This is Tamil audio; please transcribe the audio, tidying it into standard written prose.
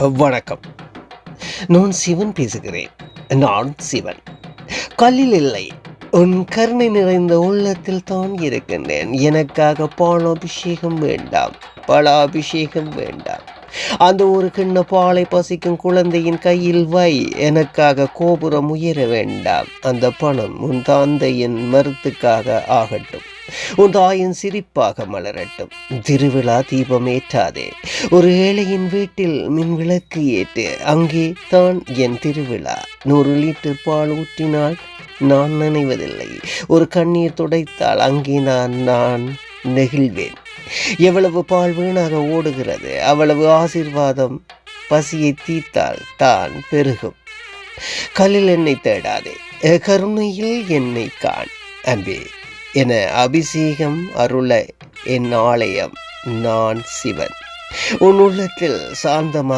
வணக்கம். நான் சிவன் பேசுகிறேன். நான் சிவன். கல்லில் இல்லை. உன் கருணை நிறைந்த உள்ளத்தில் தான் இருக்கின்றேன். எனக்காக பாலாபிஷேகம் வேண்டாம். பலாபிஷேகம் வேண்டாம். அந்த ஒரு கிண்ண பாலை பசிக்கும் குழந்தையின் கையில் வை. எனக்காக கோபுரம் உயர வேண்டாம். அந்த பணம் உன் தந்தையின் மருத்துக்காக ஆகட்டும். உன் தாயின் சிரிப்பாக மலரட்டும். திருவிழா தீபம் ஏற்றாதே. ஒரு ஏழையின் வீட்டில் மின் விளக்கு ஏற்று. அங்கே தான் என் திருவிழா. 100 லிட்டர் பால் ஊற்றினால் நான் நினைவதில்லை. ஒரு கண்ணீர் துடைத்தால் அங்கே நான் நெகிழ்வேன். எவ்வளவு பால் வீணாக ஓடுகிறது, அவ்வளவு ஆசீர்வாதம் பசியை தீர்த்தால் தான் பெருகும். கல்லில் என்னை தேடாதே, கருணையில் என்னை காண். அன்பே என அபிஷேகம் அருள என் ஆலயம். நான் சிவன். உன் உள்ளத்தில் சாந்தமாக